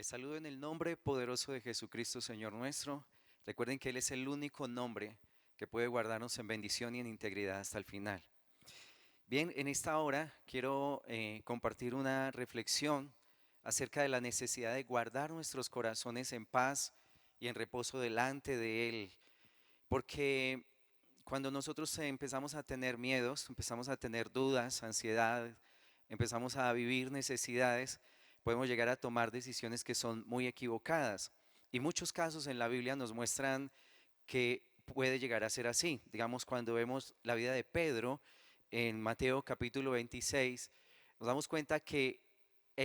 Les saludo en el nombre poderoso de Jesucristo, Señor nuestro. Recuerden que Él es el único nombre que puede guardarnos en bendición y en integridad hasta el final. Bien, en esta hora quiero compartir una reflexión acerca de la necesidad de guardar nuestros corazones en paz y en reposo delante de Él. Porque cuando nosotros empezamos a tener miedos, empezamos a tener dudas, ansiedad, empezamos a vivir necesidades, podemos llegar a tomar decisiones que son muy equivocadas. Y muchos casos en la Biblia nos muestran que puede llegar a ser así. Digamos, cuando vemos la vida de Pedro en Mateo capítulo 26, nos damos cuenta que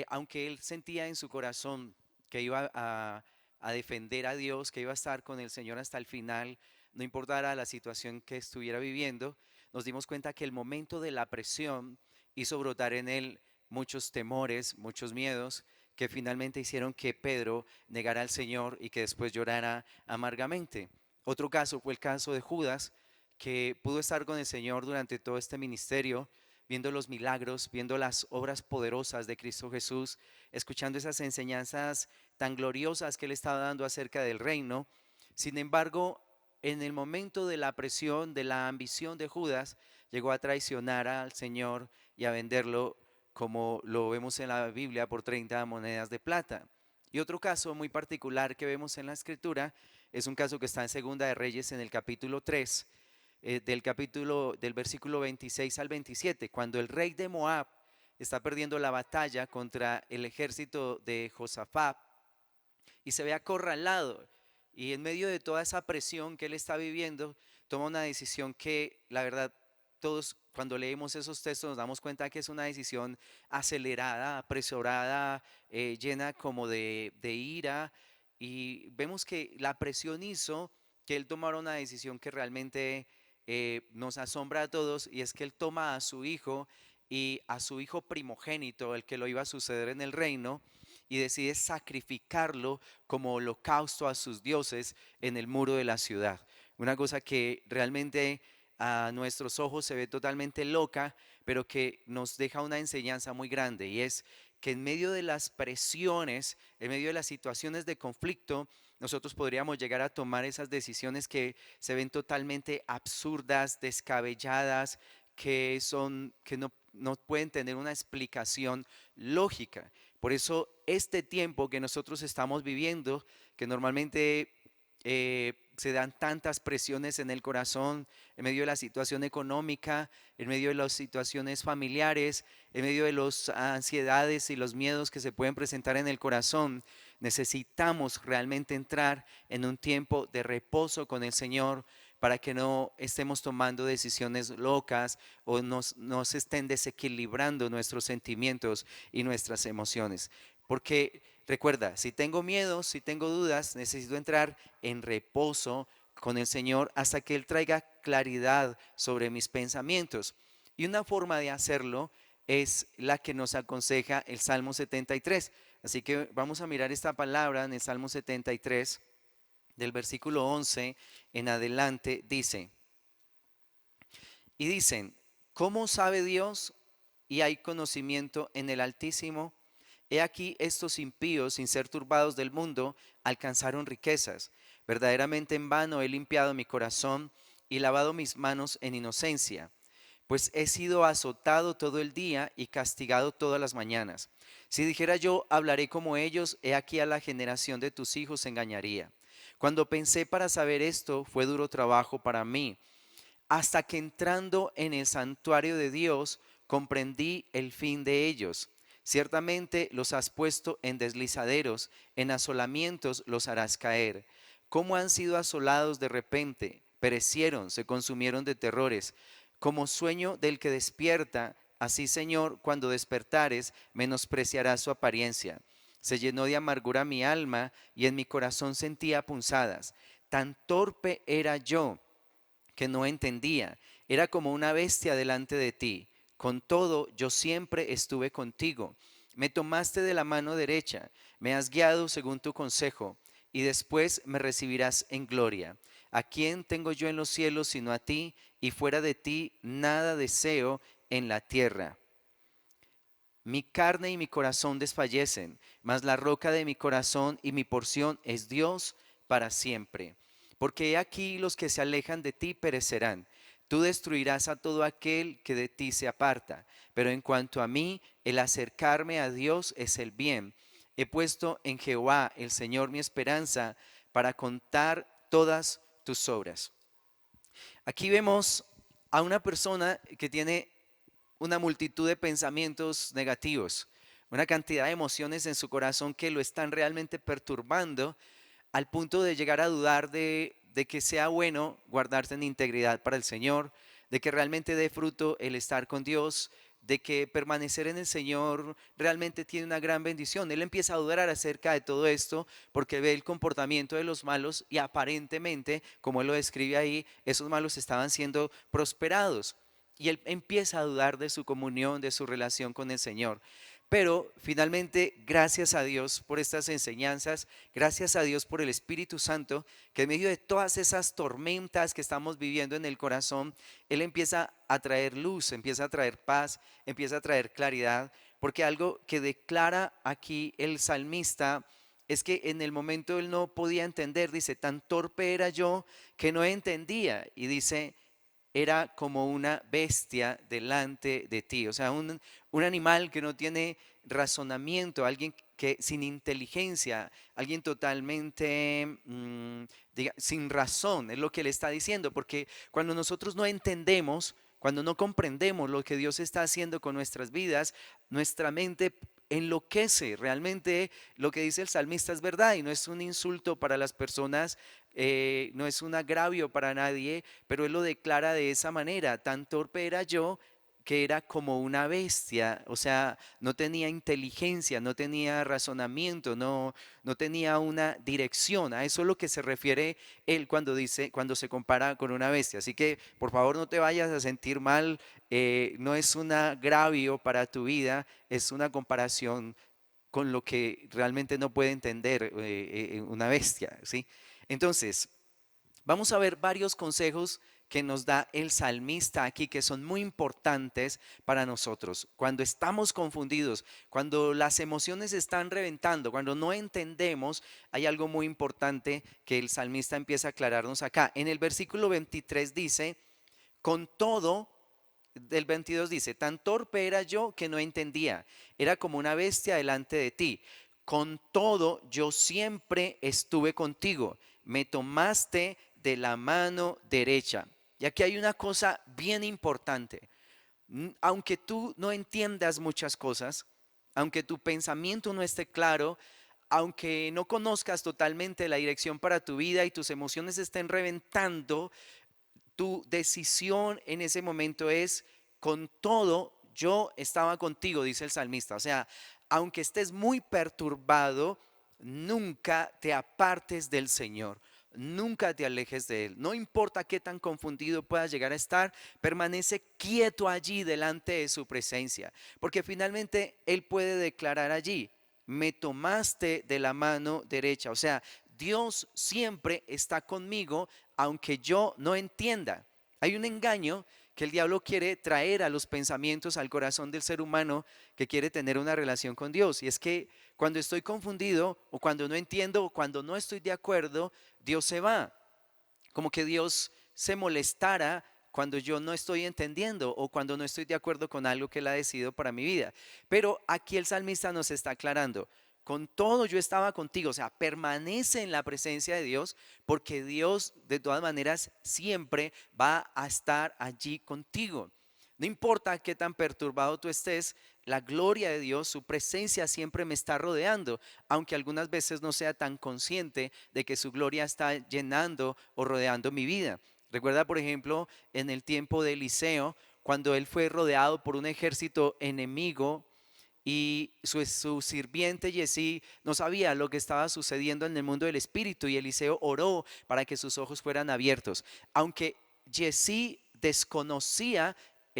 aunque él sentía en su corazón que iba a defender a Dios, que iba a estar con el Señor hasta el final, no importara la situación que estuviera viviendo, nos dimos cuenta que el momento de la presión hizo brotar en él muchos temores, muchos miedos, que finalmente hicieron que Pedro negara al Señor y que después llorara amargamente. Otro caso fue el caso de Judas, que pudo estar con el Señor durante todo este ministerio, viendo los milagros, viendo las obras poderosas de Cristo Jesús, escuchando esas enseñanzas tan gloriosas que Él estaba dando acerca del reino. Sin embargo, en el momento de la presión, de la ambición de Judas, llegó a traicionar al Señor y a venderlo, como lo vemos en la Biblia, por 30 monedas de plata. Y otro caso muy particular que vemos en la Escritura es un caso que está en Segunda de Reyes en el capítulo 3, del versículo 26 al 27, cuando el rey de Moab está perdiendo la batalla contra el ejército de Josafat y se ve acorralado. Y en medio de toda esa presión que él está viviendo, toma una decisión que la verdad todos cuando leemos esos textos nos damos cuenta que es una decisión acelerada, apresurada, llena como de ira. Y vemos que la presión hizo que él tomara una decisión que realmente nos asombra a todos, y es que él toma a su hijo y a su hijo primogénito, el que lo iba a suceder en el reino, y decide sacrificarlo como holocausto a sus dioses en el muro de la ciudad. Una cosa que realmente a nuestros ojos se ve totalmente loca, pero que nos deja una enseñanza muy grande, y es que en medio de las presiones, en medio de las situaciones de conflicto, nosotros podríamos llegar a tomar esas decisiones que se ven totalmente absurdas, descabelladas, que no pueden tener una explicación lógica. Por eso este tiempo que nosotros estamos viviendo, que normalmente se dan tantas presiones en el corazón, en medio de la situación económica, en medio de las situaciones familiares, en medio de las ansiedades y los miedos que se pueden presentar en el corazón, necesitamos realmente entrar en un tiempo de reposo con el Señor, para que no estemos tomando decisiones locas o nos estén desequilibrando nuestros sentimientos y nuestras emociones. Porque recuerda, si tengo miedo, si tengo dudas, necesito entrar en reposo con el Señor hasta que Él traiga claridad sobre mis pensamientos. Y una forma de hacerlo es la que nos aconseja el Salmo 73. Así que vamos a mirar esta palabra en el Salmo 73, del versículo 11 en adelante, dice, y dicen, ¿cómo sabe Dios y hay conocimiento en el Altísimo? He aquí estos impíos, sin ser turbados del mundo, alcanzaron riquezas. Verdaderamente en vano he limpiado mi corazón y lavado mis manos en inocencia, pues he sido azotado todo el día y castigado todas las mañanas. Si dijera yo, hablaré como ellos, he aquí a la generación de tus hijos engañaría. Cuando pensé para saber esto, fue duro trabajo para mí, hasta que entrando en el santuario de Dios, comprendí el fin de ellos. Ciertamente los has puesto en deslizaderos, en asolamientos los harás caer. ¿Cómo han sido asolados de repente? Perecieron, se consumieron de terrores. Como sueño del que despierta, así Señor, cuando despertares, menospreciarás su apariencia. Se llenó de amargura mi alma y en mi corazón sentía punzadas. Tan torpe era yo que no entendía. Era como una bestia delante de ti. Con todo, yo siempre estuve contigo. Me tomaste de la mano derecha, me has guiado según tu consejo, y después me recibirás en gloria. ¿A quién tengo yo en los cielos sino a ti? Y fuera de ti nada deseo en la tierra. Mi carne y mi corazón desfallecen, mas la roca de mi corazón y mi porción es Dios para siempre. Porque he aquí los que se alejan de ti perecerán. Tú destruirás a todo aquel que de ti se aparta. Pero en cuanto a mí, el acercarme a Dios es el bien. He puesto en Jehová, el Señor, mi esperanza, para contar todas tus obras. Aquí vemos a una persona que tiene una multitud de pensamientos negativos, una cantidad de emociones en su corazón que lo están realmente perturbando al punto de llegar a dudar de que sea bueno guardarse en integridad para el Señor, de que realmente dé fruto el estar con Dios, de que permanecer en el Señor realmente tiene una gran bendición. Él empieza a dudar acerca de todo esto porque ve el comportamiento de los malos y aparentemente, como él lo describe ahí, esos malos estaban siendo prosperados. Y él empieza a dudar de su comunión, de su relación con el Señor. Pero finalmente, gracias a Dios por estas enseñanzas, gracias a Dios por el Espíritu Santo, que en medio de todas esas tormentas que estamos viviendo en el corazón, Él empieza a traer luz, empieza a traer paz, empieza a traer claridad, porque algo que declara aquí el salmista es que en el momento él no podía entender, dice, tan torpe era yo que no entendía, y dice, era como una bestia delante de ti, o sea, un animal que no tiene razonamiento, alguien que sin inteligencia, alguien totalmente sin razón, es lo que le está diciendo, porque cuando nosotros no entendemos, cuando no comprendemos lo que Dios está haciendo con nuestras vidas, nuestra mente enloquece. Realmente lo que dice el salmista es verdad y no es un insulto para las personas, no es un agravio para nadie, pero él lo declara de esa manera: tan torpe era yo que era como una bestia, o sea, no tenía inteligencia, no tenía razonamiento, no tenía una dirección. A eso es lo que se refiere él cuando dice, cuando se compara con una bestia. Así que por favor no te vayas a sentir mal, no es un agravio para tu vida, es una comparación con lo que realmente no puede entender una bestia, ¿sí? Entonces, vamos a ver varios consejos que nos da el salmista aquí, que son muy importantes para nosotros. Cuando estamos confundidos, cuando las emociones están reventando, cuando no entendemos, hay algo muy importante que el salmista empieza a aclararnos acá. En el versículo 23 dice, con todo, del 22 dice, tan torpe era yo que no entendía, era como una bestia delante de ti. Con todo, yo siempre estuve contigo, me tomaste de la mano derecha. Y aquí hay una cosa bien importante. Aunque tú no entiendas muchas cosas, aunque tu pensamiento no esté claro, aunque no conozcas totalmente la dirección para tu vida y tus emociones estén reventando, tu decisión en ese momento es: con todo, yo estaba contigo, dice el salmista. O sea, aunque estés muy perturbado, nunca te apartes del Señor. Nunca te alejes de Él. No importa qué tan confundido puedas llegar a estar, permanece quieto allí delante de su presencia. Porque finalmente Él puede declarar allí: me tomaste de la mano derecha. O sea, Dios siempre está conmigo aunque yo no entienda. Hay un engaño que el diablo quiere traer a los pensamientos, al corazón del ser humano que quiere tener una relación con Dios. Y es que cuando estoy confundido o cuando no entiendo o cuando no estoy de acuerdo, Dios se va. Como que Dios se molestara cuando yo no estoy entendiendo o cuando no estoy de acuerdo con algo que Él ha decidido para mi vida. Pero aquí el salmista nos está aclarando: con todo yo estaba contigo, o sea, permanece en la presencia de Dios, porque Dios de todas maneras siempre va a estar allí contigo. No importa qué tan perturbado tú estés, la gloria de Dios, su presencia siempre me está rodeando, aunque algunas veces no sea tan consciente de que su gloria está llenando o rodeando mi vida. Recuerda, por ejemplo, en el tiempo de Eliseo, cuando él fue rodeado por un ejército enemigo y su sirviente Giezi no sabía lo que estaba sucediendo en el mundo del espíritu, y Eliseo oró para que sus ojos fueran abiertos. Aunque Giezi desconocía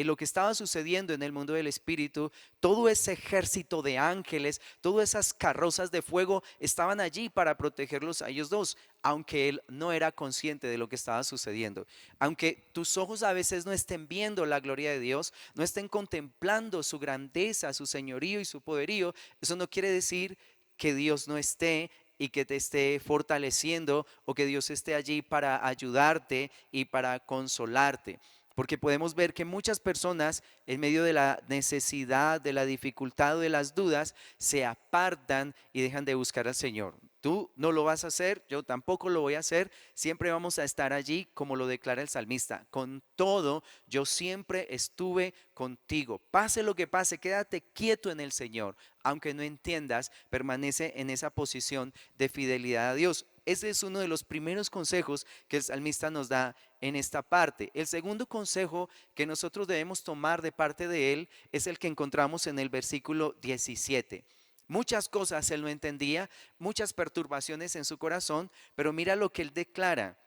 lo que estaba sucediendo en el mundo del espíritu, todo ese ejército de ángeles, todas esas carrozas de fuego estaban allí para protegerlos a ellos dos, aunque él no era consciente de lo que estaba sucediendo. Aunque tus ojos a veces no estén viendo la gloria de Dios, no estén contemplando su grandeza, su señorío y su poderío, eso no quiere decir que Dios no esté y que te esté fortaleciendo o que Dios esté allí para ayudarte y para consolarte. Porque podemos ver que muchas personas en medio de la necesidad, de la dificultad o de las dudas, se apartan y dejan de buscar al Señor. Tú no lo vas a hacer, yo tampoco lo voy a hacer. Siempre vamos a estar allí, como lo declara el salmista. Con todo, yo siempre estuve contigo. Pase lo que pase, quédate quieto en el Señor. Aunque no entiendas, permanece en esa posición de fidelidad a Dios. Ese es uno de los primeros consejos que el salmista nos da en esta parte. El segundo consejo que nosotros debemos tomar de parte de él es el que encontramos en el versículo 17. Muchas cosas él no entendía, muchas perturbaciones en su corazón, pero mira lo que él declara.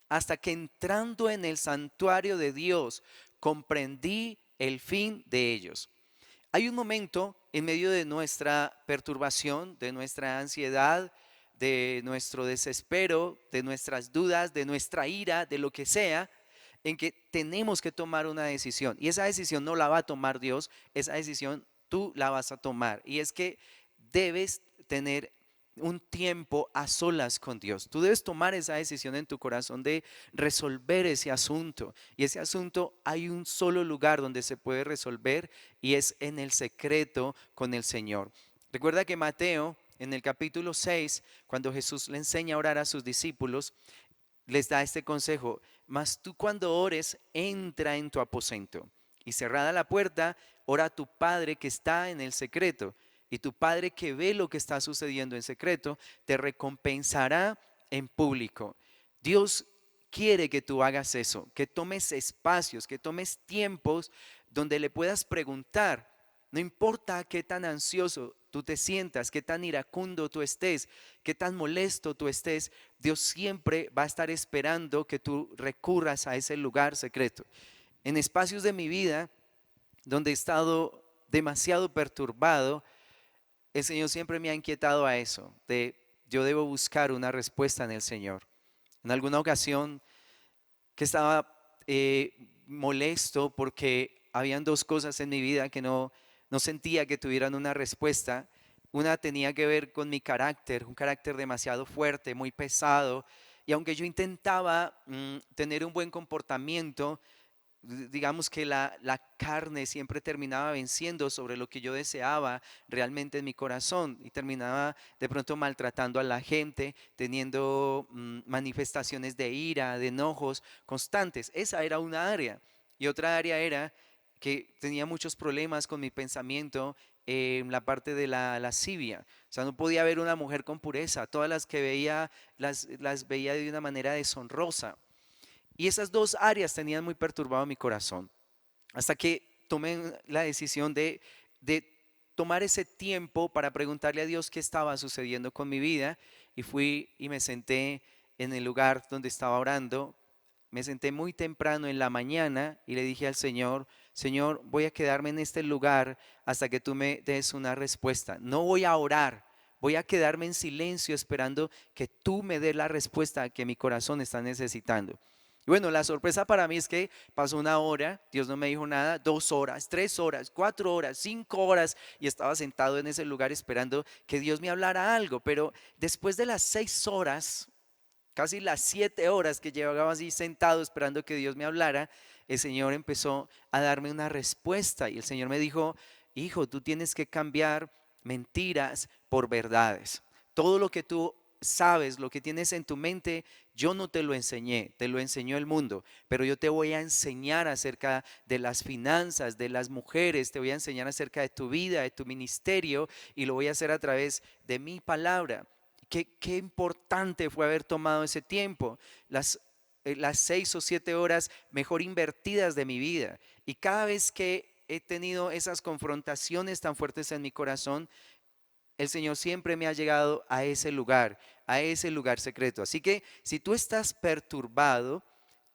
Hasta que entrando en el santuario de Dios, comprendí el fin de ellos. Hay un momento en medio de nuestra perturbación, de nuestra ansiedad, de nuestro desespero, de nuestras dudas, de nuestra ira, de lo que sea, en que tenemos que tomar una decisión. Y esa decisión no la va a tomar Dios, esa decisión tú la vas a tomar. Y es que debes tener un tiempo a solas con Dios. Tú debes tomar esa decisión en tu corazón de resolver ese asunto. Y ese asunto hay un solo lugar donde se puede resolver y es en el secreto con el Señor. Recuerda que Mateo, en el capítulo 6, cuando Jesús le enseña a orar a sus discípulos, les da este consejo: mas tú cuando ores, entra en tu aposento y cerrada la puerta, ora a tu Padre que está en el secreto, y tu Padre que ve lo que está sucediendo en secreto, te recompensará en público. Dios quiere que tú hagas eso, que tomes espacios, que tomes tiempos donde le puedas preguntar. No importa qué tan ansioso tú te sientas, qué tan iracundo tú estés, qué tan molesto tú estés, Dios siempre va a estar esperando que tú recurras a ese lugar secreto. En espacios de mi vida donde he estado demasiado perturbado, el Señor siempre me ha inquietado a eso, de yo debo buscar una respuesta en el Señor. En alguna ocasión que estaba molesto porque habían dos cosas en mi vida que no sentía que tuvieran una respuesta. Una tenía que ver con mi carácter, un carácter demasiado fuerte, muy pesado. Y aunque yo intentaba tener un buen comportamiento, digamos que la carne siempre terminaba venciendo sobre lo que yo deseaba realmente en mi corazón y terminaba de pronto maltratando a la gente, teniendo manifestaciones de ira, de enojos constantes. Esa era una área. Y otra área era que tenía muchos problemas con mi pensamiento en la parte de la lascivia. O sea, no podía ver una mujer con pureza. Todas las que veía las veía de una manera deshonrosa. Y esas dos áreas tenían muy perturbado mi corazón. Hasta que tomé la decisión de tomar ese tiempo para preguntarle a Dios qué estaba sucediendo con mi vida. Y fui y me senté en el lugar donde estaba orando. Me senté muy temprano en la mañana y le dije al Señor: Señor, voy a quedarme en este lugar hasta que tú me des una respuesta. No voy a orar, voy a quedarme en silencio esperando que tú me des la respuesta que mi corazón está necesitando. Y bueno, la sorpresa para mí es que pasó una hora, Dios no me dijo nada, 2 horas, 3 horas, 4 horas, 5 horas, y estaba sentado en ese lugar esperando que Dios me hablara algo. Pero después de las 6 horas, casi las 7 horas que llevaba así sentado esperando que Dios me hablara, el Señor empezó a darme una respuesta y el Señor me dijo: hijo, tú tienes que cambiar mentiras por verdades. Todo lo que tú sabes, lo que tienes en tu mente, yo no te lo enseñé, te lo enseñó el mundo, pero yo te voy a enseñar acerca de las finanzas, de las mujeres, te voy a enseñar acerca de tu vida, de tu ministerio, y lo voy a hacer a través de mi palabra. Qué importante fue haber tomado ese tiempo, las 6 o 7 horas mejor invertidas de mi vida. Y cada vez que he tenido esas confrontaciones tan fuertes en mi corazón, el Señor siempre me ha llegado a ese lugar secreto. Así que si tú estás perturbado,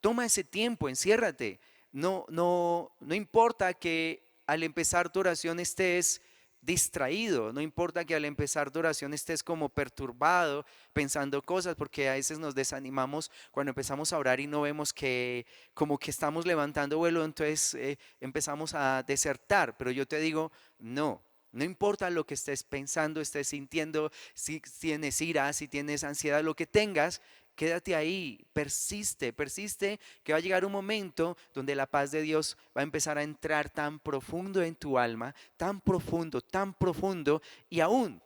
toma ese tiempo, enciérrate, No importa que al empezar tu oración estés distraído, no importa que al empezar tu oración estés como perturbado, pensando cosas, porque a veces nos desanimamos cuando empezamos a orar y no vemos que como que estamos levantando vuelo, entonces empezamos a desertar. Pero yo te digo, no importa lo que estés pensando, estés sintiendo, si tienes ira, si tienes ansiedad, lo que tengas, quédate ahí, persiste, que va a llegar un momento donde la paz de Dios va a empezar a entrar tan profundo en tu alma, tan profundo, y aún,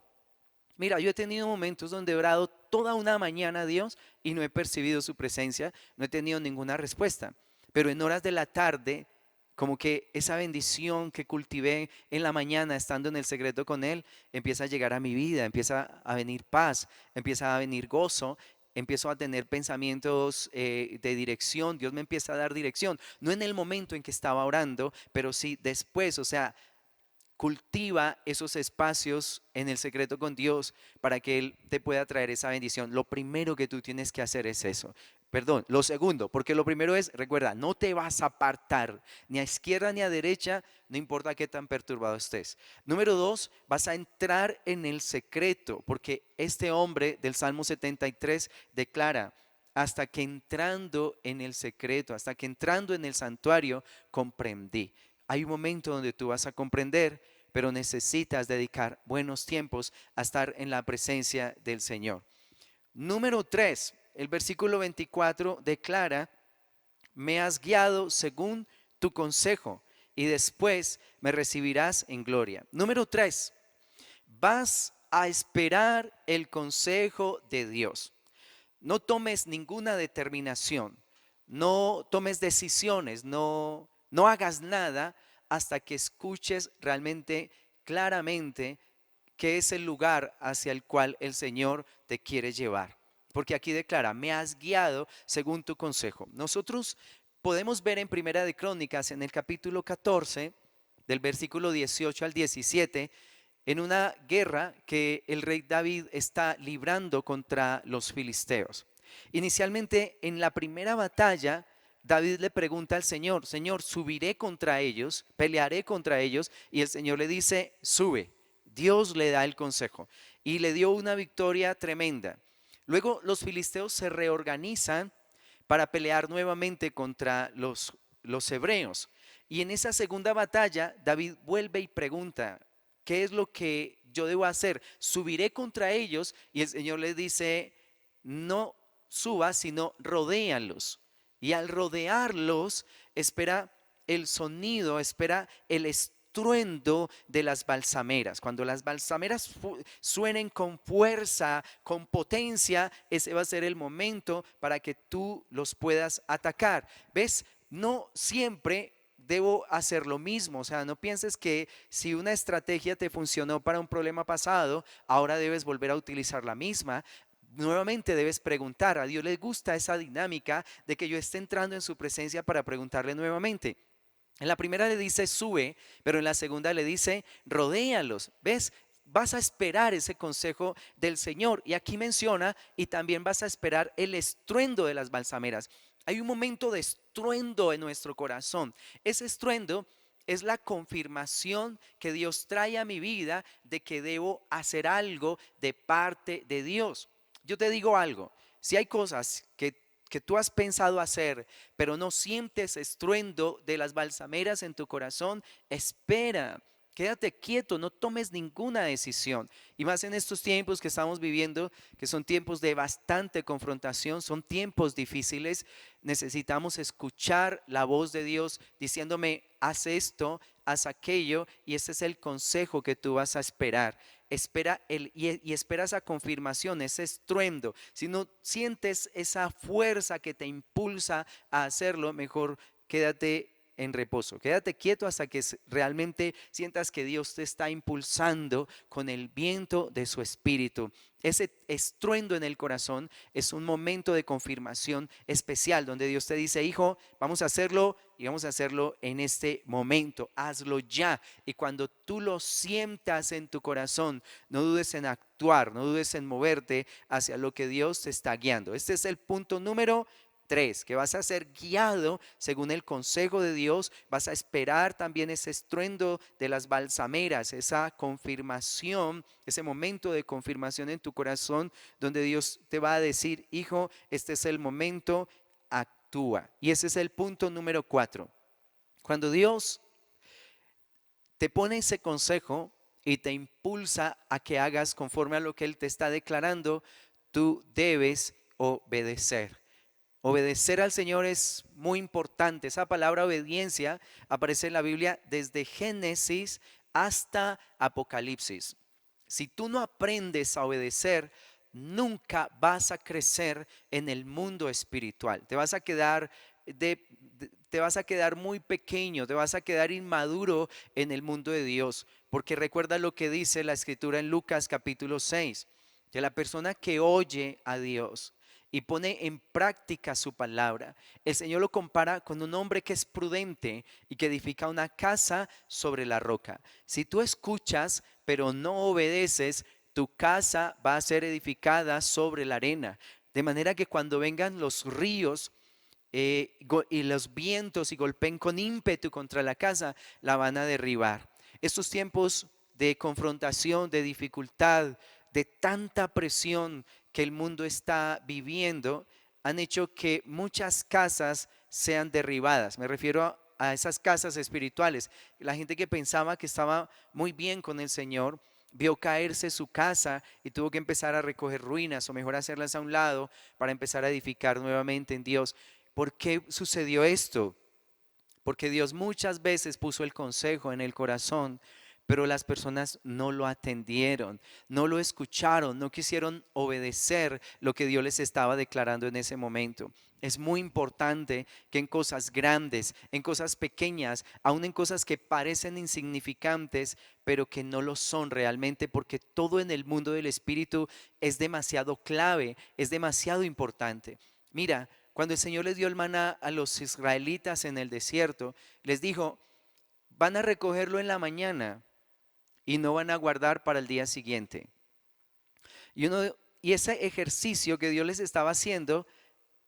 mira, yo he tenido momentos donde he orado toda una mañana a Dios y no he percibido su presencia, no he tenido ninguna respuesta, pero en horas de la tarde, como que esa bendición que cultivé en la mañana estando en el secreto con Él, empieza a llegar a mi vida, empieza a venir paz, empieza a venir gozo, empiezo a tener pensamientos de dirección, Dios me empieza a dar dirección, no en el momento en que estaba orando, pero sí después, o sea, cultiva esos espacios en el secreto con Dios para que Él te pueda traer esa bendición. Lo primero que tú tienes que hacer es eso. Perdón, lo segundo, porque lo primero es, recuerda, no te vas a apartar ni a izquierda ni a derecha, no importa qué tan perturbado estés. Número dos, vas a entrar en el secreto, porque este hombre del Salmo 73 declara, hasta que entrando en el secreto, hasta que entrando en el santuario, comprendí. Hay un momento donde tú vas a comprender, pero necesitas dedicar buenos tiempos a estar en la presencia del Señor. Número 3, el versículo 24 declara, me has guiado según tu consejo y después me recibirás en gloria. Número 3, vas a esperar el consejo de Dios. No tomes ninguna determinación, no tomes decisiones, no hagas nada hasta que escuches realmente claramente qué es el lugar hacia el cual el Señor te quiere llevar. Porque aquí declara, me has guiado según tu consejo. Nosotros podemos ver en Primera de Crónicas, en el capítulo 14, del versículo 18 al 17, en una guerra que el rey David está librando contra los filisteos. Inicialmente, en la primera batalla, David le pregunta al Señor, Señor, subiré contra ellos, pelearé contra ellos, y el Señor le dice, sube. Dios le da el consejo y le dio una victoria tremenda. Luego los filisteos se reorganizan para pelear nuevamente contra los hebreos. Y en esa segunda batalla, David vuelve y pregunta, ¿qué es lo que yo debo hacer? ¿Subiré contra ellos? Y el Señor le dice, no subas, sino rodéalos. Y al rodearlos, espera el sonido, espera el estruendo de las balsameras. Cuando las balsameras suenen con fuerza, con potencia, ese va a ser el momento para que tú los puedas atacar. ¿Ves? No siempre debo hacer lo mismo. O sea, no pienses que si una estrategia te funcionó para un problema pasado, ahora debes volver a utilizar la misma. Nuevamente debes preguntar. A Dios le gusta esa dinámica de que yo esté entrando en su presencia para preguntarle nuevamente. En la primera le dice sube, pero en la segunda le dice rodéalos. ¿Ves? Vas a esperar ese consejo del Señor. Y aquí menciona, y también vas a esperar el estruendo de las balsameras. Hay un momento de estruendo en nuestro corazón. Ese estruendo es la confirmación que Dios trae a mi vida de que debo hacer algo de parte de Dios. Yo te digo algo, si hay cosas que tú has pensado hacer, pero no sientes estruendo de las balsameras en tu corazón, espera. Quédate quieto, no tomes ninguna decisión. Y más en estos tiempos que estamos viviendo, que son tiempos de bastante confrontación, son tiempos difíciles. Necesitamos escuchar la voz de Dios diciéndome, haz esto, haz aquello, y ese es el consejo que tú vas a esperar. Espera y espera esa confirmación, ese estruendo. Si no sientes esa fuerza que te impulsa a hacerlo, mejor quédate en reposo. Quédate quieto hasta que realmente sientas que Dios te está impulsando con el viento de su espíritu. Ese estruendo en el corazón es un momento de confirmación especial donde Dios te dice, hijo, vamos a hacerlo y vamos a hacerlo en este momento. Hazlo ya. Y cuando tú lo sientas en tu corazón, no dudes en actuar, no dudes en moverte hacia lo que Dios te está guiando. Este es el punto número 3, que vas a ser guiado según el consejo de Dios, vas a esperar también ese estruendo de las balsameras, esa confirmación, ese momento de confirmación en tu corazón, donde Dios te va a decir, hijo, este es el momento, actúa. Y ese es el punto número 4. Cuando Dios te pone ese consejo y te impulsa a que hagas conforme a lo que Él te está declarando, tú debes obedecer. Obedecer al Señor es muy importante. Esa palabra obediencia aparece en la Biblia desde Génesis hasta Apocalipsis. Si tú no aprendes a obedecer, nunca vas a crecer en el mundo espiritual. Te vas a quedar te vas a quedar muy pequeño, te vas a quedar inmaduro en el mundo de Dios, porque recuerda lo que dice la escritura en Lucas capítulo 6, que la persona que oye a Dios y pone en práctica su palabra, el Señor lo compara con un hombre que es prudente y que edifica una casa sobre la roca. Si tú escuchas pero no obedeces, tu casa va a ser edificada sobre la arena, de manera que cuando vengan los ríos y los vientos y golpeen con ímpetu contra la casa, la van a derribar. Estos tiempos de confrontación, de dificultad, de tanta presión que el mundo está viviendo, han hecho que muchas casas sean derribadas. Me refiero a esas casas espirituales. La gente que pensaba que estaba muy bien con el Señor, vio caerse su casa y tuvo que empezar a recoger ruinas o mejor hacerlas a un lado para empezar a edificar nuevamente en Dios. ¿Por qué sucedió esto? Porque Dios muchas veces puso el consejo en el corazón, pero las personas no lo atendieron, no lo escucharon, no quisieron obedecer lo que Dios les estaba declarando en ese momento. Es muy importante que en cosas grandes, en cosas pequeñas, aun en cosas que parecen insignificantes, pero que no lo son realmente, porque todo en el mundo del espíritu es demasiado clave, es demasiado importante. Mira, cuando el Señor les dio el maná a los israelitas en el desierto, les dijo, van a recogerlo en la mañana y no van a guardar para el día siguiente. Y ese ejercicio que Dios les estaba haciendo,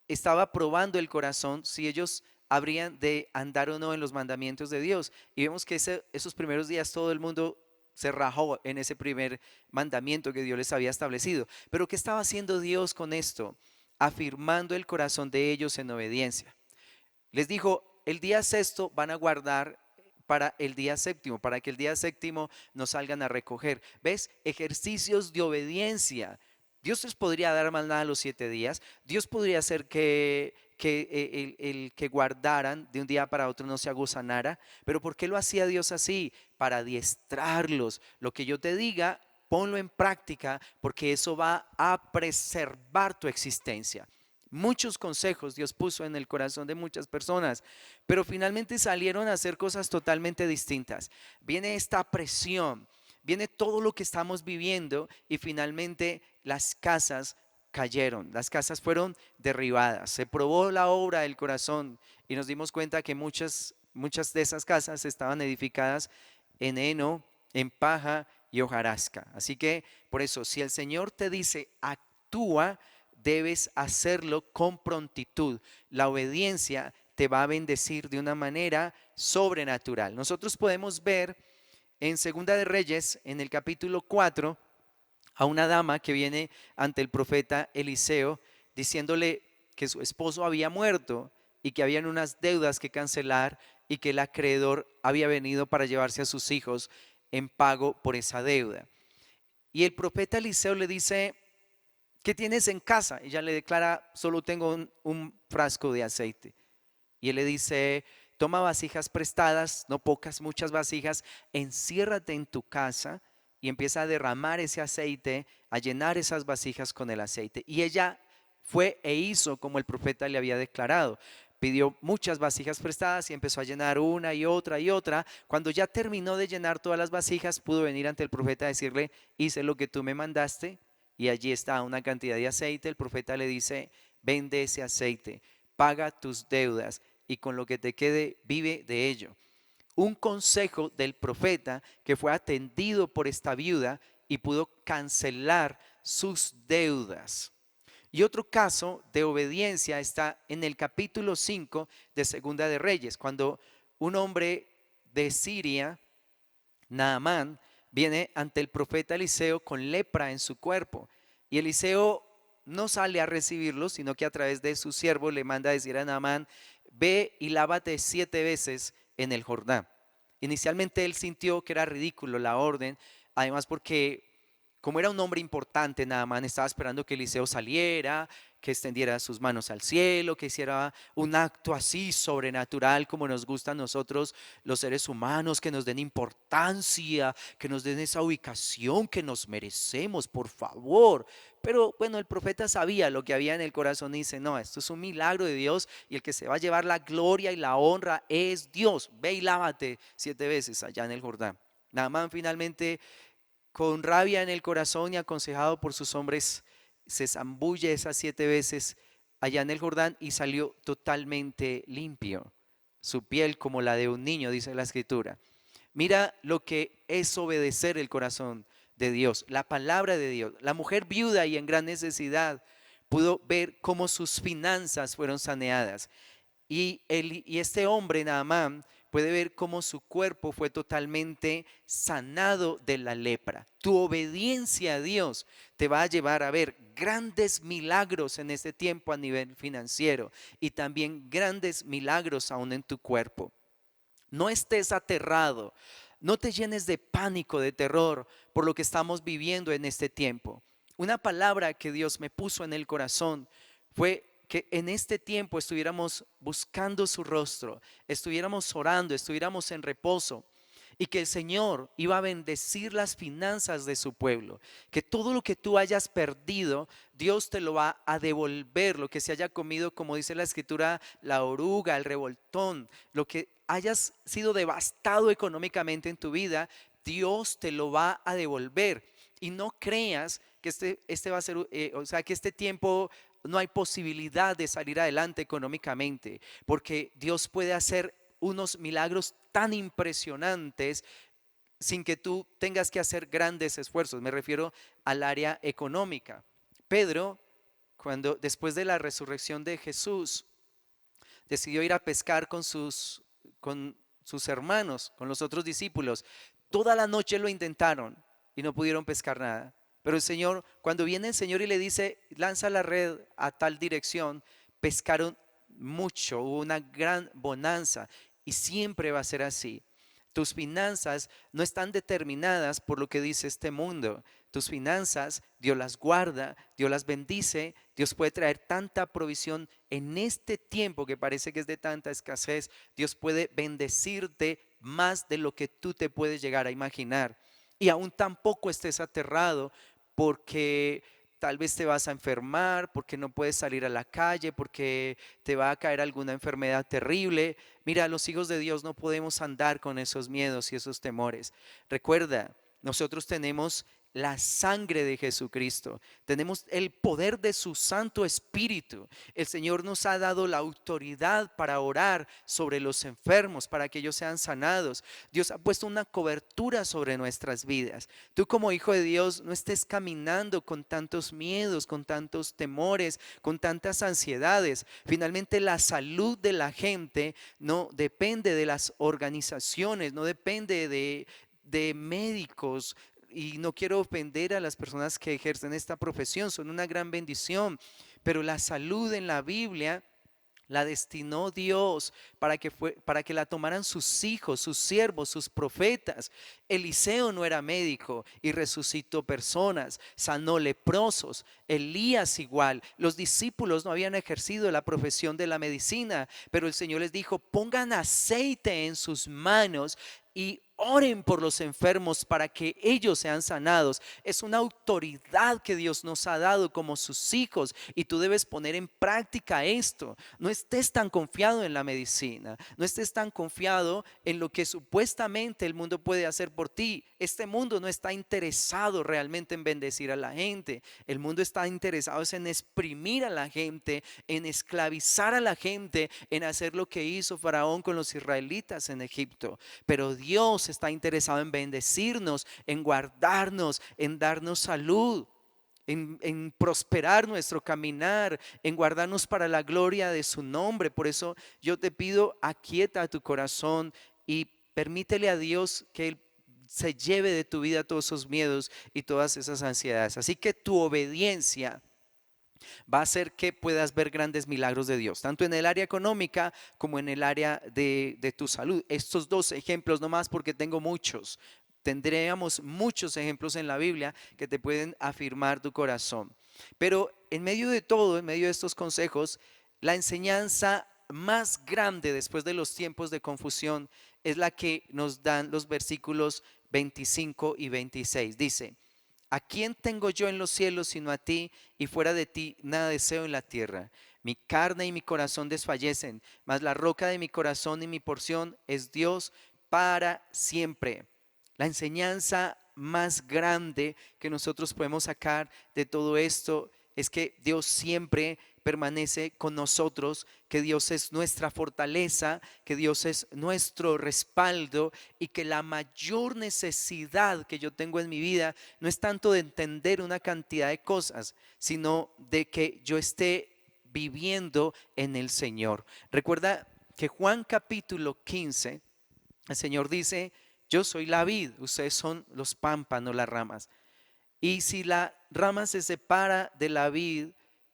estaba probando el corazón si ellos habrían de andar o no en los mandamientos de Dios. Y vemos que esos primeros días todo el mundo se rajó en ese primer mandamiento que Dios les había establecido. Pero ¿qué estaba haciendo Dios con esto? Afirmando el corazón de ellos en obediencia. Les dijo, el día sexto van a guardar para el día séptimo, para que el día séptimo no salgan a recoger. ¿Ves? Ejercicios de obediencia. Dios les podría dar maná a los 7 días. Dios podría hacer que el que guardaran de un día para otro no se aguzanara. Pero ¿por qué lo hacía Dios así? Para adiestrarlos. Lo que yo te diga, ponlo en práctica porque eso va a preservar tu existencia. Muchos consejos Dios puso en el corazón de muchas personas, pero finalmente salieron a hacer cosas totalmente distintas. Viene esta presión, viene todo lo que estamos viviendo y finalmente las casas cayeron, las casas fueron derribadas. Se probó la obra del corazón y nos dimos cuenta que muchas de esas casas estaban edificadas en heno, en paja y hojarasca. Así que por eso, si el Señor te dice actúa, debes hacerlo con prontitud. La obediencia te va a bendecir de una manera sobrenatural. Nosotros podemos ver en Segunda de Reyes, en el capítulo 4, a una dama que viene ante el profeta Eliseo diciéndole que su esposo había muerto y que habían unas deudas que cancelar y que el acreedor había venido para llevarse a sus hijos en pago por esa deuda. Y el profeta Eliseo le dice, ¿qué tienes en casa? Ella le declara, solo tengo un frasco de aceite. Y él le dice, toma vasijas prestadas, no pocas, muchas vasijas, enciérrate en tu casa y empieza a derramar ese aceite, a llenar esas vasijas con el aceite. Y ella fue e hizo como el profeta le había declarado. Pidió muchas vasijas prestadas y empezó a llenar una y otra y otra. Cuando ya terminó de llenar todas las vasijas, pudo venir ante el profeta a decirle, hice lo que tú me mandaste y allí está una cantidad de aceite. El profeta le dice, vende ese aceite, paga tus deudas y con lo que te quede vive de ello. Un consejo del profeta que fue atendido por esta viuda y pudo cancelar sus deudas. Y otro caso de obediencia está en el capítulo 5 de Segunda de Reyes, cuando un hombre de Siria, Naamán, viene ante el profeta Eliseo con lepra en su cuerpo. Y Eliseo no sale a recibirlo, sino que a través de su siervo le manda a decir a Naamán: ve y lávate 7 veces en el Jordán. Inicialmente él sintió que era ridículo la orden, además porque como era un hombre importante, Naamán estaba esperando que Eliseo saliera, que extendiera sus manos al cielo, que hiciera un acto así sobrenatural como nos gusta a nosotros los seres humanos, que nos den importancia, que nos den esa ubicación que nos merecemos, por favor. Pero bueno, el profeta sabía lo que había en el corazón y dice: no, esto es un milagro de Dios y el que se va a llevar la gloria y la honra es Dios. Ve y lávate 7 veces allá en el Jordán. Naamán finalmente, con rabia en el corazón y aconsejado por sus hombres, se zambulle esas 7 veces allá en el Jordán y salió totalmente limpio. Su piel como la de un niño, dice la escritura. Mira lo que es obedecer el corazón de Dios, la palabra de Dios. La mujer viuda y en gran necesidad pudo ver cómo sus finanzas fueron saneadas. Y este hombre, Naamán, puede ver cómo su cuerpo fue totalmente sanado de la lepra. Tu obediencia a Dios te va a llevar a ver grandes milagros en este tiempo a nivel financiero y también grandes milagros aún en tu cuerpo. No estés aterrado, no te llenes de pánico, de terror por lo que estamos viviendo en este tiempo. Una palabra que Dios me puso en el corazón fue que en este tiempo estuviéramos buscando su rostro, estuviéramos orando, estuviéramos en reposo y que el Señor iba a bendecir las finanzas de su pueblo, que todo lo que tú hayas perdido, Dios te lo va a devolver, lo que se haya comido, como dice la escritura, la oruga, el revoltón, lo que hayas sido devastado económicamente en tu vida, Dios te lo va a devolver. Y no creas que este va a ser, o sea, que este tiempo no hay posibilidad de salir adelante económicamente, porque Dios puede hacer unos milagros tan impresionantes sin que tú tengas que hacer grandes esfuerzos. Me refiero al área económica. Pedro, cuando después de la resurrección de Jesús, decidió ir a pescar con sus hermanos, con los otros discípulos. Toda la noche lo intentaron y no pudieron pescar nada. Pero el Señor, cuando viene el Señor y le dice: lanza la red a tal dirección, pescaron mucho, hubo una gran bonanza y siempre va a ser así. Tus finanzas no están determinadas por lo que dice este mundo. Tus finanzas, Dios las guarda, Dios las bendice, Dios puede traer tanta provisión en este tiempo que parece que es de tanta escasez. Dios puede bendecirte más de lo que tú te puedes llegar a imaginar. Y aún tampoco estés aterrado porque tal vez te vas a enfermar, porque no puedes salir a la calle, porque te va a caer alguna enfermedad terrible. Mira, los hijos de Dios no podemos andar con esos miedos y esos temores. Recuerda, nosotros tenemos la sangre de Jesucristo, tenemos el poder de su Santo Espíritu. El Señor nos ha dado la autoridad para orar sobre los enfermos, para que ellos sean sanados. Dios ha puesto una cobertura sobre nuestras vidas. Tú, como hijo de Dios, no estés caminando con tantos miedos, con tantos temores, con tantas ansiedades. Finalmente, la salud de la gente no depende de las organizaciones, no depende de médicos. Y no quiero ofender a las personas que ejercen esta profesión, son una gran bendición, pero la salud en la Biblia la destinó Dios para que la tomaran sus hijos, sus siervos, sus profetas. Eliseo no era médico y resucitó personas, sanó leprosos. Elías igual. Los discípulos no habían ejercido la profesión de la medicina, pero el Señor les dijo: pongan aceite en sus manos y oren por los enfermos para que ellos sean sanados. Es una autoridad que Dios nos ha dado como sus hijos y tú debes poner en práctica esto. No estés tan confiado en la medicina, no estés tan confiado en lo que supuestamente el mundo puede hacer por ti. Este mundo no está interesado realmente en bendecir a la gente. El mundo está interesado en exprimir a la gente, en esclavizar a la gente, en hacer lo que hizo Faraón con los israelitas en Egipto. Pero Dios está interesado en bendecirnos, en guardarnos, en darnos salud. en prosperar nuestro caminar, en guardarnos para la gloria de su nombre. Por eso yo te pido, aquieta tu corazón y permítele a Dios que Él se lleve de tu vida todos esos miedos y todas esas ansiedades. Así que tu obediencia va a hacer que puedas ver grandes milagros de Dios, tanto en el área económica como en el área de tu salud. Estos dos ejemplos, no más porque tengo muchos, tendríamos muchos ejemplos en la Biblia que te pueden afirmar tu corazón. Pero en medio de todo, en medio de estos consejos, la enseñanza más grande después de los tiempos de confusión es la que nos dan los versículos 25 y 26. Dice: ¿a quién tengo yo en los cielos sino a ti? Y fuera de ti nada deseo en la tierra. Mi carne y mi corazón desfallecen, mas la roca de mi corazón y mi porción es Dios para siempre. La enseñanza más grande que nosotros podemos sacar de todo esto es que Dios siempre permanece con nosotros, que Dios es nuestra fortaleza, que Dios es nuestro respaldo, y que la mayor necesidad que yo tengo en mi vida no es tanto de entender una cantidad de cosas, sino de que yo esté viviendo en el Señor. Recuerda que Juan capítulo 15, el Señor dice: yo soy la vid, ustedes son los pámpanos, las ramas. Y si la rama se separa de la vid,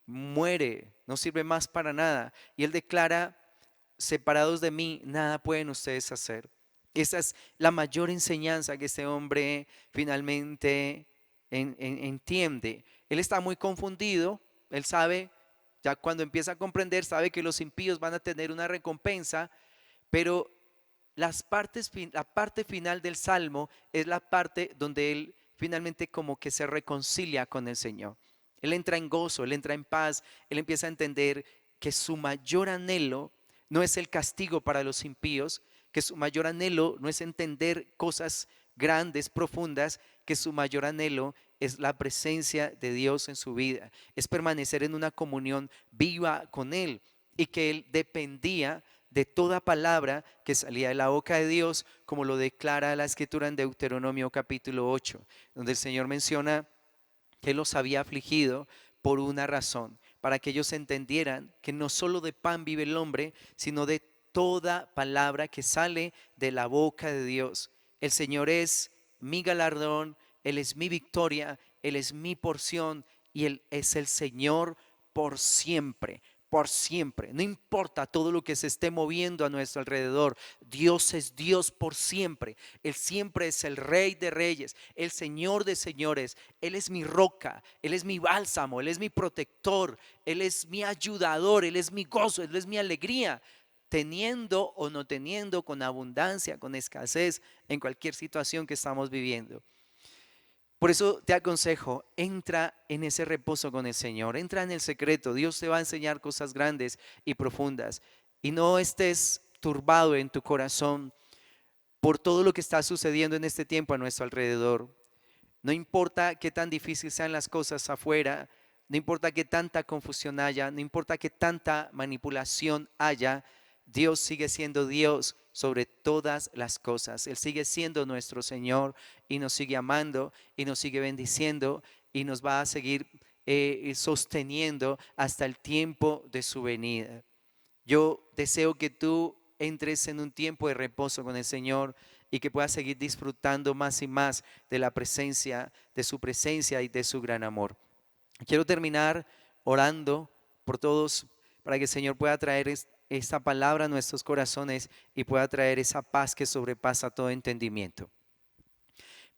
muere, no sirve más para nada. Y Él declara: separados de mí, nada pueden ustedes hacer. Esa es la mayor enseñanza que este hombre finalmente entiende. Él está muy confundido, él sabe, ya cuando empieza a comprender, sabe que los impíos van a tener una recompensa, pero la parte final del Salmo es la parte donde él finalmente como que se reconcilia con el Señor. Él entra en gozo, él entra en paz, él empieza a entender que su mayor anhelo no es el castigo para los impíos, que su mayor anhelo no es entender cosas grandes, profundas, que su mayor anhelo es la presencia de Dios en su vida, es permanecer en una comunión viva con Él, y que él dependía de toda palabra que salía de la boca de Dios, como lo declara la escritura en Deuteronomio capítulo 8, donde el Señor menciona que los había afligido por una razón, para que ellos entendieran que no solo de pan vive el hombre, sino de toda palabra que sale de la boca de Dios. El Señor es mi galardón, Él es mi victoria, Él es mi porción, y Él es el Señor por siempre. Por siempre, no importa todo lo que se esté moviendo a nuestro alrededor, Dios es Dios por siempre. Él siempre es el Rey de Reyes, el Señor de Señores. Él es mi roca, Él es mi bálsamo, Él es mi protector, Él es mi ayudador, Él es mi gozo, Él es mi alegría, teniendo o no teniendo, con abundancia, con escasez, en cualquier situación que estamos viviendo. Por eso te aconsejo, entra en ese reposo con el Señor, entra en el secreto. Dios te va a enseñar cosas grandes y profundas, y no estés turbado en tu corazón por todo lo que está sucediendo en este tiempo a nuestro alrededor. No importa qué tan difícil sean las cosas afuera, no importa qué tanta confusión haya, no importa qué tanta manipulación haya, Dios sigue siendo Dios sobre todas las cosas. Él sigue siendo nuestro Señor, y nos sigue amando y nos sigue bendiciendo, y nos va a seguir sosteniendo hasta el tiempo de su venida. Yo deseo que tú entres en un tiempo de reposo con el Señor, y que puedas seguir disfrutando más y más de la presencia, de su presencia y de su gran amor. Quiero terminar orando por todos, para que el Señor pueda traer esta palabra a nuestros corazones y pueda traer esa paz que sobrepasa todo entendimiento.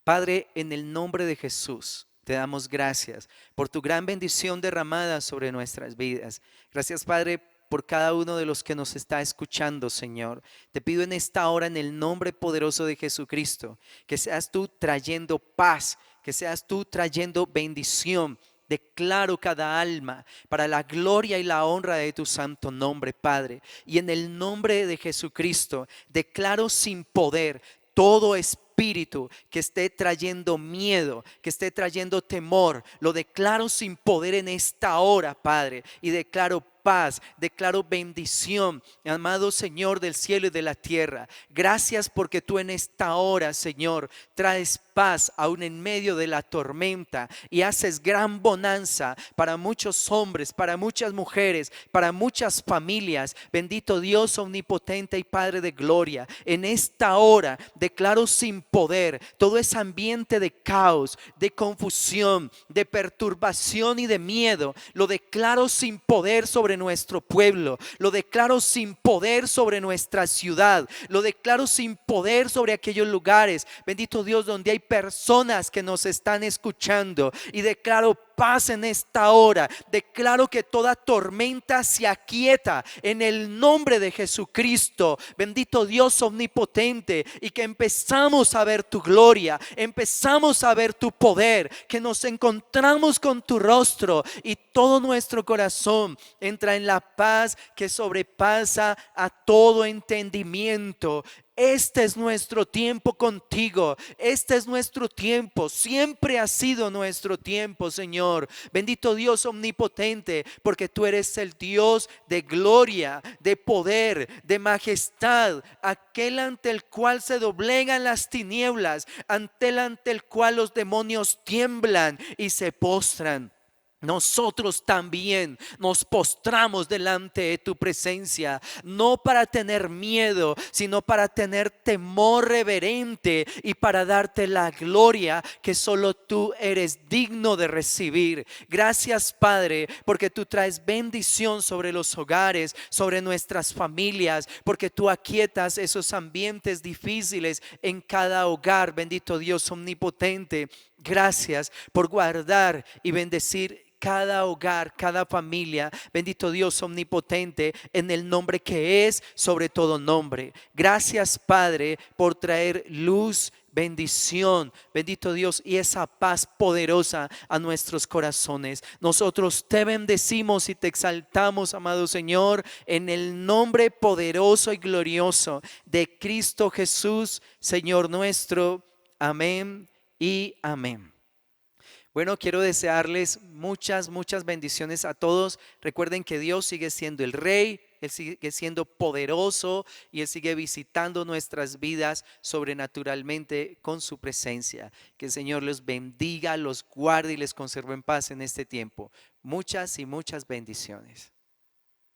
Padre, en el nombre de Jesús, te damos gracias por tu gran bendición derramada sobre nuestras vidas. Gracias, Padre, por cada uno de los que nos está escuchando, Señor. Te pido en esta hora, en el nombre poderoso de Jesucristo, que seas tú trayendo paz, que seas tú trayendo bendición. Declaro cada alma para la gloria y la honra de tu santo nombre, Padre. Y en el nombre de Jesucristo, declaro sin poder todo espíritu que esté trayendo miedo, que esté trayendo temor. Lo declaro sin poder en esta hora, Padre. Y declaro paz, declaro bendición, amado Señor del cielo y de la tierra. Gracias porque tú en esta hora, Señor, traes paz aún en medio de la tormenta y haces gran bonanza para muchos hombres, para muchas mujeres, para muchas familias. Bendito Dios omnipotente y Padre de gloria, en esta hora declaro sin poder todo ese ambiente de caos, de confusión, de perturbación y de miedo. Lo declaro sin poder sobre nuestro pueblo, lo declaro sin poder sobre nuestra ciudad, lo declaro sin poder sobre aquellos lugares, bendito Dios, donde hay personas que nos están escuchando, y declaro paz en esta hora. Declaro que toda tormenta se aquieta en el nombre de Jesucristo, bendito Dios omnipotente, y que empezamos a ver tu gloria, empezamos a ver tu poder, que nos encontramos con tu rostro y todo nuestro corazón entra en la paz que sobrepasa a todo entendimiento. Este es nuestro tiempo contigo, este es nuestro tiempo, siempre ha sido nuestro tiempo, Señor. Bendito Dios omnipotente, porque tú eres el Dios de gloria, de poder, de majestad, aquel ante el cual se doblegan las tinieblas, ante el cual los demonios tiemblan y se postran. Nosotros también nos postramos delante de tu presencia, no para tener miedo, sino para tener temor reverente y para darte la gloria que solo tú eres digno de recibir. Gracias, Padre, porque tú traes bendición sobre los hogares, sobre nuestras familias, porque tú aquietas esos ambientes difíciles en cada hogar. Bendito Dios omnipotente, gracias por guardar y bendecir cada hogar, cada familia, bendito Dios omnipotente, en el nombre que es sobre todo nombre. Gracias, Padre, por traer luz, bendición, bendito Dios, y esa paz poderosa a nuestros corazones. Nosotros te bendecimos y te exaltamos, amado Señor, en el nombre poderoso y glorioso de Cristo Jesús, Señor nuestro. Amén y amén. Bueno, quiero desearles muchas bendiciones a todos. Recuerden que Dios sigue siendo el Rey, Él sigue siendo poderoso y Él sigue visitando nuestras vidas sobrenaturalmente con su presencia. Que el Señor los bendiga, los guarde y les conserve en paz en este tiempo. Muchas y muchas bendiciones.